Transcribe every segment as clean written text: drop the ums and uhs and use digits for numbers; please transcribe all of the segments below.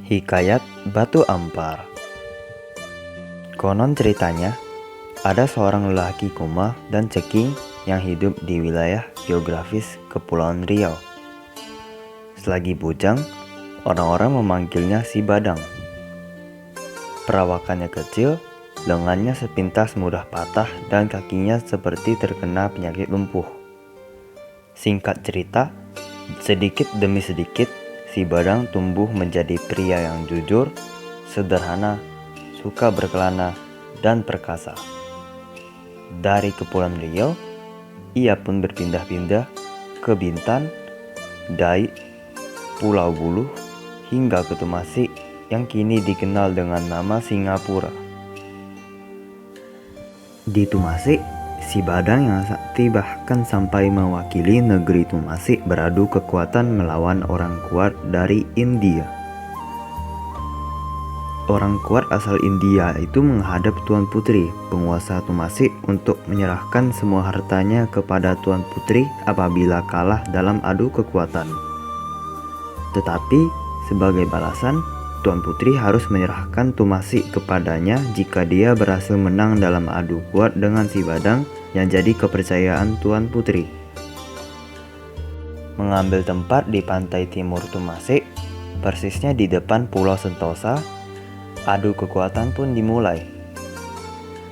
Hikayat Batu Ampar. Konon ceritanya, ada seorang lelaki Kuma dan Ceking yang hidup di wilayah geografis Kepulauan Riau. Selagi bujang, orang-orang memanggilnya si Badang. Perawakannya kecil, lengannya sepintas mudah patah dan kakinya seperti terkena penyakit lumpuh. Singkat cerita, sedikit demi sedikit si Badang tumbuh menjadi pria yang jujur, sederhana, suka berkelana, dan perkasa. Dari Kepulauan Riau, ia pun berpindah-pindah ke Bintan, Dai, Pulau Buluh, hingga ke Tumasik yang kini dikenal dengan nama Singapura. Di Tumasik, si Badang yang sakti bahkan sampai mewakili negeri Tumasik beradu kekuatan melawan orang kuat dari India. Orang kuat asal India itu menghadap Tuan Putri, penguasa Tumasik, untuk menyerahkan semua hartanya kepada Tuan Putri apabila kalah dalam adu kekuatan. Tetapi, sebagai balasan, Tuan Putri harus menyerahkan Tumasik kepadanya jika dia berhasil menang dalam adu kuat dengan si Badang yang jadi kepercayaan Tuan Putri. Mengambil tempat di pantai timur Tumasik, persisnya di depan Pulau Sentosa, adu kekuatan pun dimulai.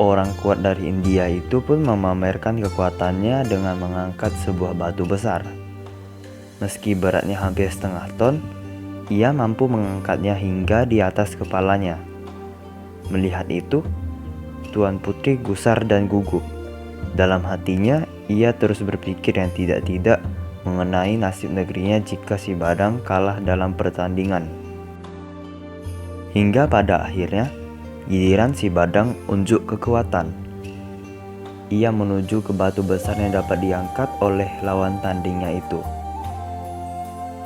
Orang kuat dari India itu pun memamerkan kekuatannya dengan mengangkat sebuah batu besar. Meski beratnya hampir setengah ton, ia mampu mengangkatnya hingga di atas kepalanya. Melihat itu, Tuan Putri gusar dan gugup. Dalam hatinya, ia terus berpikir yang tidak-tidak mengenai nasib negerinya jika si Badang kalah dalam pertandingan. Hingga pada akhirnya, giliran si Badang unjuk kekuatan. Ia menuju ke batu besar yang dapat diangkat oleh lawan tandingnya itu.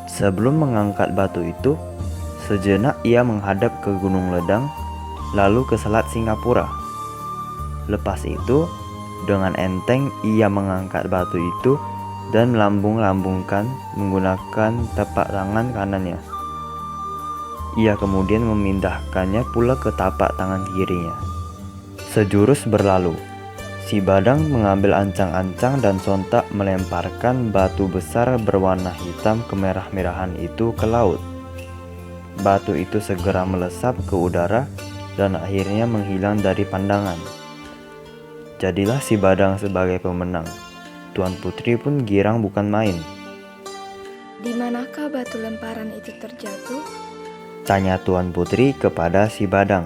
Sebelum mengangkat batu itu, sejenak ia menghadap ke Gunung Ledang, lalu ke Selat Singapura. Lepas itu, dengan enteng ia mengangkat batu itu dan melambung-lambungkan menggunakan tapak tangan kanannya. Ia kemudian memindahkannya pula ke tapak tangan kirinya. Sejurus berlalu, si Badang mengambil ancang-ancang dan sontak melemparkan batu besar berwarna hitam kemerah-merahan itu ke laut. Batu itu segera melesap ke udara dan akhirnya menghilang dari pandangan. Jadilah si Badang sebagai pemenang. Tuan Putri pun girang bukan main. Di manakah batu lemparan itu terjatuh? Tanya Tuan Putri kepada si Badang.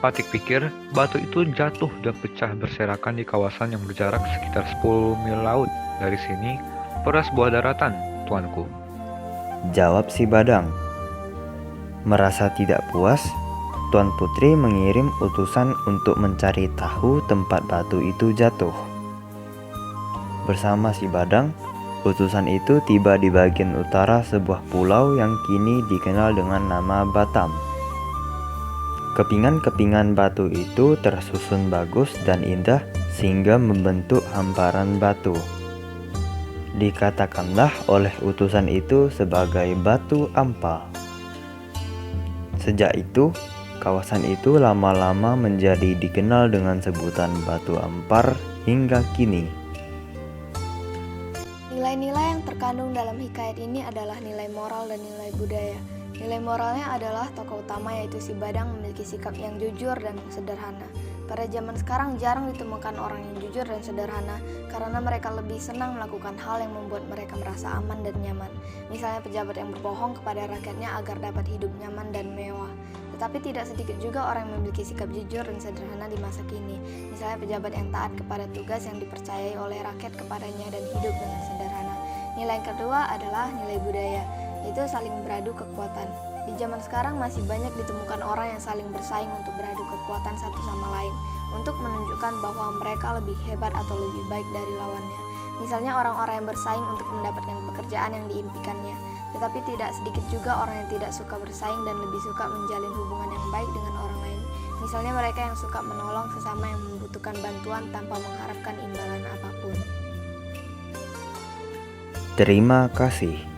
Patik pikir batu itu jatuh dan pecah berserakan di kawasan yang berjarak sekitar 10 mil laut. Dari sini, pada sebuah daratan, tuanku. Jawab si Badang. Merasa tidak puas, Tuan Putri mengirim utusan untuk mencari tahu tempat batu itu jatuh. Bersama si Badang, utusan itu tiba di bagian utara sebuah pulau yang kini dikenal dengan nama Batam. Kepingan-kepingan batu itu tersusun bagus dan indah sehingga membentuk hamparan batu. Dikatakanlah oleh utusan itu sebagai Batu Ampar. Sejak itu, kawasan itu lama-lama menjadi dikenal dengan sebutan Batu Ampar hingga kini. Nilai-nilai yang terkandung dalam hikayat ini adalah nilai moral dan nilai budaya. Nilai moralnya adalah tokoh utama yaitu si Badang memiliki sikap yang jujur dan sederhana. Pada zaman sekarang jarang ditemukan orang yang jujur dan sederhana karena mereka lebih senang melakukan hal yang membuat mereka merasa aman dan nyaman. Misalnya pejabat yang berbohong kepada rakyatnya agar dapat hidup nyaman dan mewah. Tetapi tidak sedikit juga orang yang memiliki sikap jujur dan sederhana di masa kini. Misalnya pejabat yang taat kepada tugas yang dipercayai oleh rakyat kepadanya dan hidup dengan sederhana. Nilai yang kedua adalah nilai budaya, yaitu saling beradu kekuatan. Di zaman sekarang masih banyak ditemukan orang yang saling bersaing untuk beradu kekuatan satu sama lain, untuk menunjukkan bahwa mereka lebih hebat atau lebih baik dari lawannya. Misalnya orang-orang yang bersaing untuk mendapatkan pekerjaan yang diimpikannya. Tetapi tidak sedikit juga orang yang tidak suka bersaing dan lebih suka menjalin hubungan yang baik dengan orang lain. Misalnya mereka yang suka menolong sesama yang membutuhkan bantuan tanpa mengharapkan imbalan apapun. Terima kasih.